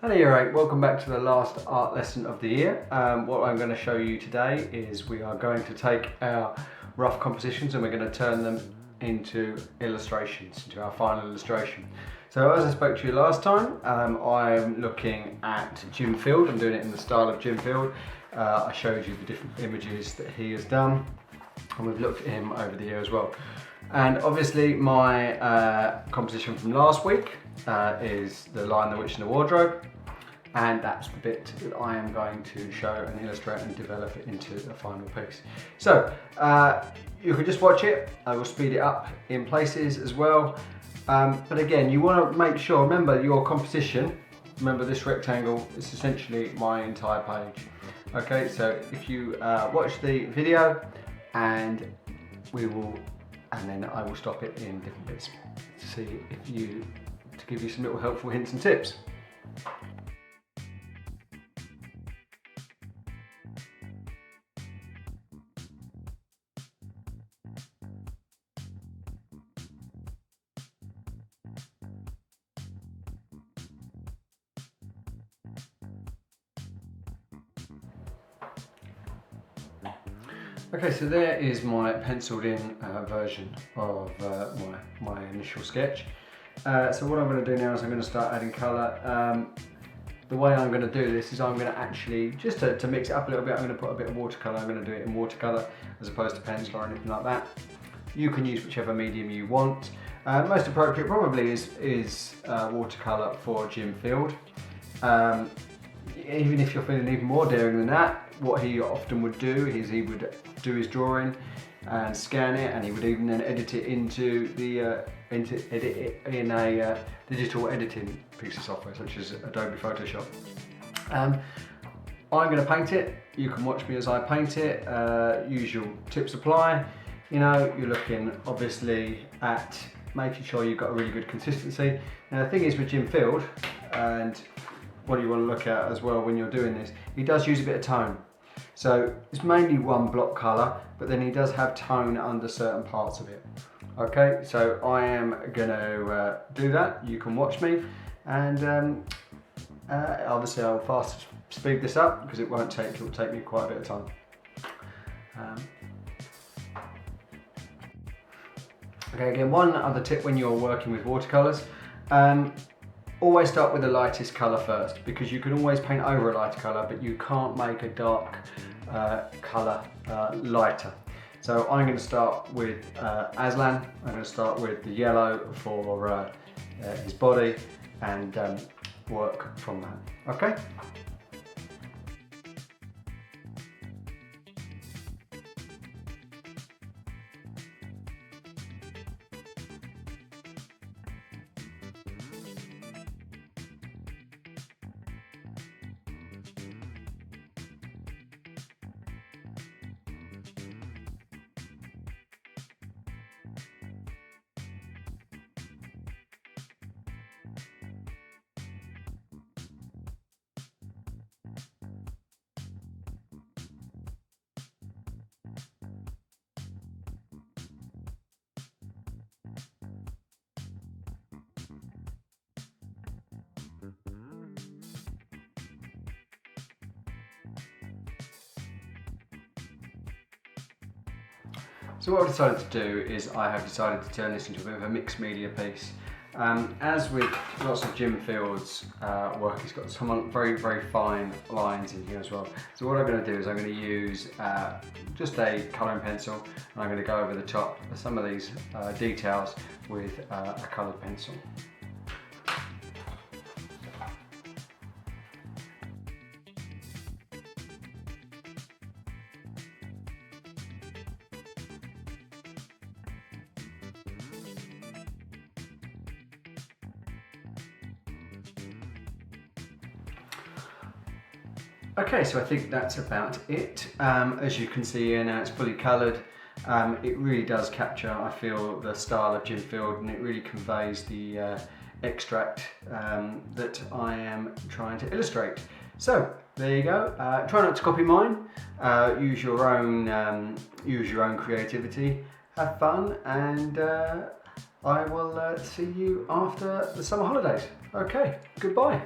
Hello Year 8, welcome back to the last art lesson of the year. What I'm going to show you today is we are going to take our rough compositions and we're going to turn them into illustrations, into our final illustration. So as I spoke to you last time, I'm looking at Jim Field. I'm doing it in the style of Jim Field. I showed you the different images that he has done, and we've looked at him over the year as well. And obviously my composition from last week is The Lion, the Witch and the Wardrobe, and that's the bit that I am going to show and illustrate and develop it into a final piece. So you can just watch it. I will speed it up in places as well, but again, you want to make sure, remember your composition, remember this rectangle is essentially my entire page. Okay, so if you watch the video, and then I will stop it in different bits to see to give you some little helpful hints and tips. Okay, so there is my penciled in version of my initial sketch. So what I'm going to do now is I'm going to start adding colour. The way I'm going to do this is I'm going to actually, just to mix it up a little bit, I'm going to put a bit of watercolour. I'm going to do it in watercolour as opposed to pencil or anything like that. You can use whichever medium you want. Most appropriate probably is watercolour for Jim Field. Even if you're feeling even more daring than that, what he often would do is he would do his drawing and scan it, and he would even then edit it into a digital editing piece of software such as Adobe Photoshop. I'm going to paint it. You can watch me as I paint it. Usual tips apply. You know, you're looking obviously at making sure you've got a really good consistency. Now the thing is with Jim Field, and what you want to look at as well when you're doing this, he does use a bit of tone. So it's mainly one block colour, but then he does have tone under certain parts of it. Okay, so I am going to do that. You can watch me, and obviously I'll fast speed this up because it will take me quite a bit of time. Okay, again, one other tip when you're working with watercolours. Always start with the lightest colour first, because you can always paint over a lighter colour, but you can't make a dark colour lighter. So I'm going to start with Aslan. I'm going to start with the yellow for his body and work from that. Okay? So what I've decided to do is I have decided to turn this into a bit of a mixed media piece. As with lots of Jim Field's work, he's got some very, very fine lines in here as well. So what I'm going to do is I'm going to use just a colouring pencil, and I'm going to go over the top of some of these details with a coloured pencil. Okay, so I think that's about it. As you can see here now, it's fully coloured. It really does capture, I feel, the style of Jim Field, and it really conveys the extract that I am trying to illustrate. So there you go. Try not to copy mine. Use your own creativity. Have fun, and I will see you after the summer holidays. Okay, goodbye.